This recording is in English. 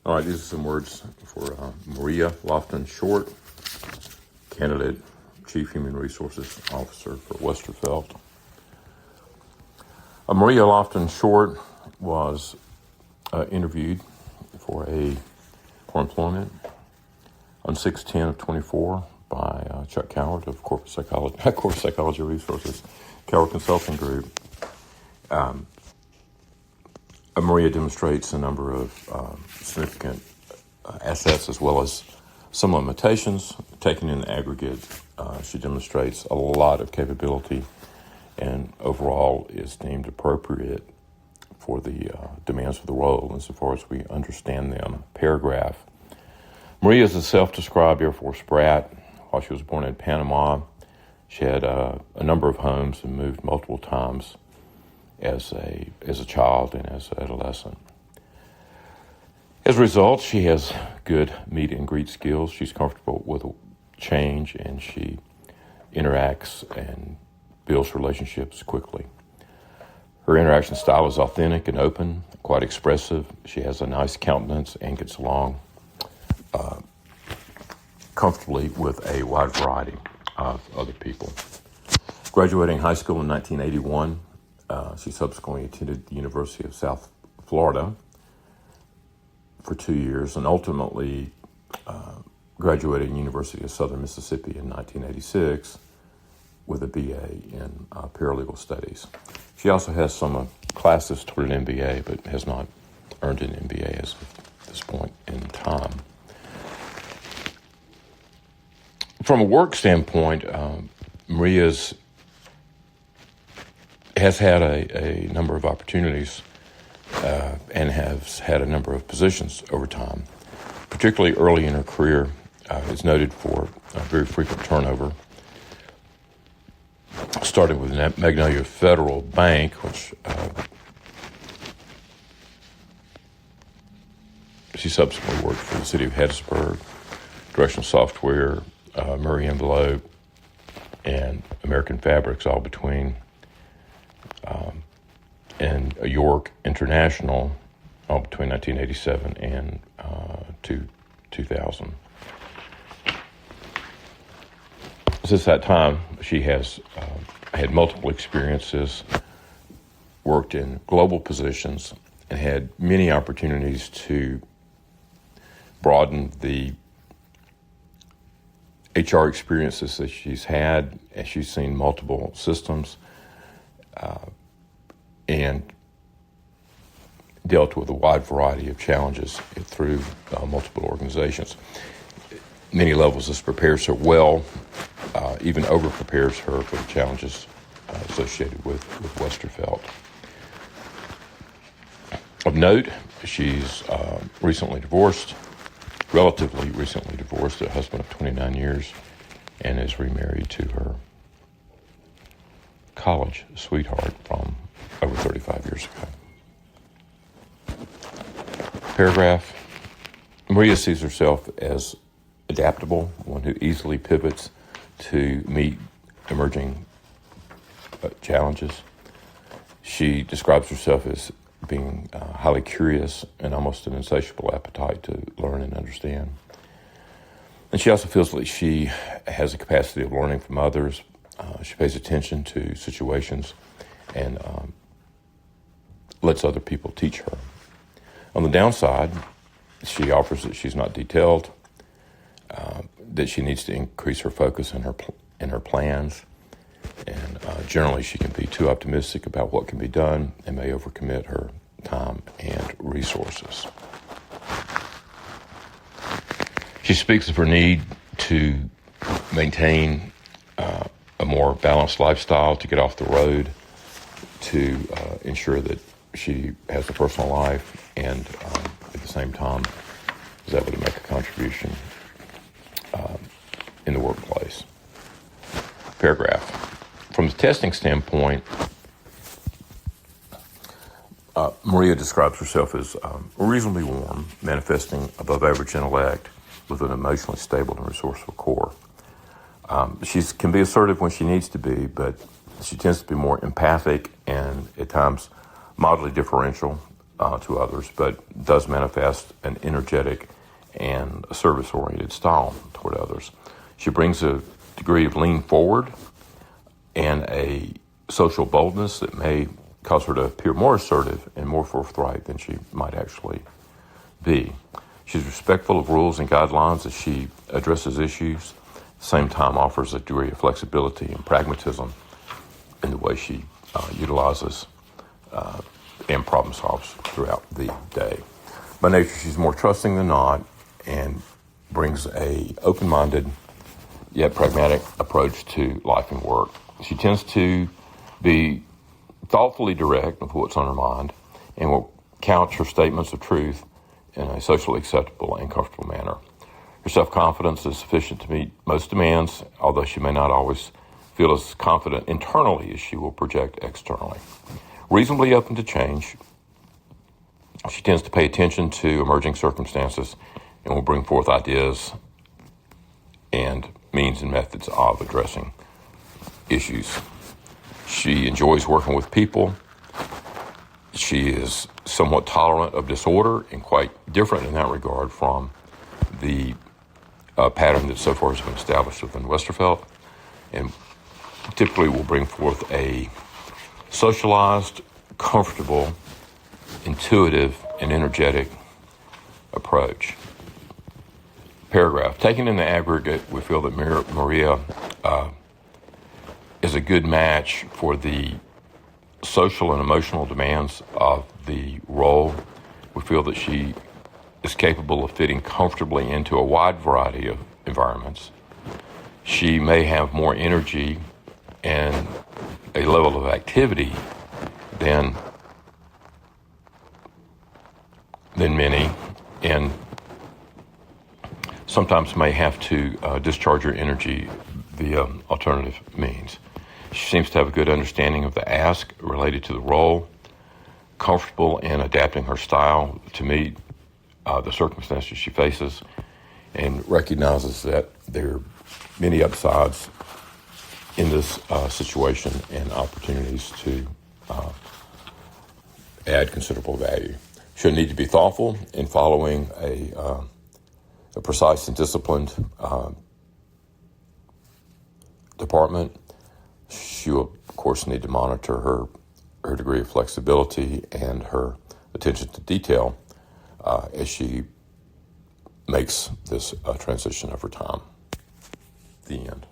All right, these are some words for Maria Lofton Short, candidate Chief Human Resources Officer for Westervelt. Maria Lofton Short was interviewed for employment on 6/10/24 by Chuck Coward of Corporate Psychology Resources, Coward Consulting Group. Maria demonstrates a number of significant assets as well as some limitations. Taken in the aggregate, she demonstrates a lot of capability and overall is deemed appropriate for the demands of the role insofar as we understand them. Paragraph. Maria is a self-described Air Force brat. While she was born in Panama, she had a number of homes and moved multiple times as a child and as an adolescent. As a result, she has good meet and greet skills. She's comfortable with change and she interacts and builds relationships quickly. Her interaction style is authentic and open, quite expressive. She has a nice countenance and gets along comfortably with a wide variety of other people. Graduating high school in 1981, she subsequently attended the University of South Florida for 2 years and ultimately graduated in University of Southern Mississippi in 1986 with a BA in paralegal studies. She also has some classes toward an MBA, but has not earned an MBA as of this point in time. From a work standpoint, Maria has had a number of opportunities and has had a number of positions over time. Particularly early in her career, is noted for very frequent turnover. Started with Magnolia Federal Bank, which she subsequently worked for the City of Hattiesburg, Directional Software, Murray Envelope, and American Fabrics, all between, and York International, all between 1987 and 2000. Since that time, she has had multiple experiences, worked in global positions, and had many opportunities to broaden the HR experiences that she's had, as she's seen multiple systems and dealt with a wide variety of challenges through multiple organizations. Many levels, this prepares her well, even over-prepares her for the challenges associated with Westervelt. Of note, she's relatively recently divorced, a husband of 29 years, and is remarried to her college sweetheart from over 35 years ago. Paragraph. Maria sees herself as adaptable, one who easily pivots to meet emerging challenges. She describes herself as being highly curious and almost an insatiable appetite to learn and understand. And she also feels like she has a capacity of learning from others. She pays attention to situations and lets other people teach her. On the downside, she offers that she's not detailed, that she needs to increase her focus in her plans, and generally she can be too optimistic about what can be done and may overcommit her time and resources. She speaks of her need to maintain a more balanced lifestyle, to get off the road, to ensure that she has a personal life and at the same time is able to make a contribution in the workplace. Paragraph. From the testing standpoint, Maria describes herself as reasonably warm, manifesting above average intellect with an emotionally stable and resourceful core. She can be assertive when she needs to be, but she tends to be more empathic and at times mildly differential, to others, but does manifest an energetic and a service-oriented style toward others. She brings a degree of lean forward and a social boldness that may cause her to appear more assertive and more forthright than she might actually be. She's respectful of rules and guidelines as she addresses issues, at the same time offers a degree of flexibility and pragmatism in the way she utilizes and problem solves throughout the day. By nature, she's more trusting than not and brings a open-minded yet pragmatic approach to life and work. She tends to be thoughtfully direct with what's on her mind and will couch her statements of truth in a socially acceptable and comfortable manner. Her self-confidence is sufficient to meet most demands, although she may not always feel as confident internally as she will project externally. Reasonably open to change, she tends to pay attention to emerging circumstances and will bring forth ideas and means and methods of addressing issues. She enjoys working with people. She is somewhat tolerant of disorder and quite different in that regard from the pattern that so far has been established within Westervelt, and typically will bring forth a socialized, comfortable, intuitive, and energetic approach. Paragraph. Taken in the aggregate, we feel that Maria is a good match for the social and emotional demands of the role. We feel that she is capable of fitting comfortably into a wide variety of environments. She may have more energy and a level of activity than many, and sometimes may have to discharge her energy via alternative means. She seems to have a good understanding of the ask related to the role, comfortable in adapting her style to meet the circumstances she faces, and recognizes that there are many upsides in this situation and opportunities to add considerable value. She'll need to be thoughtful in following a precise and disciplined department. She will, of course, need to monitor her degree of flexibility and her attention to detail as she makes this transition over time. The end.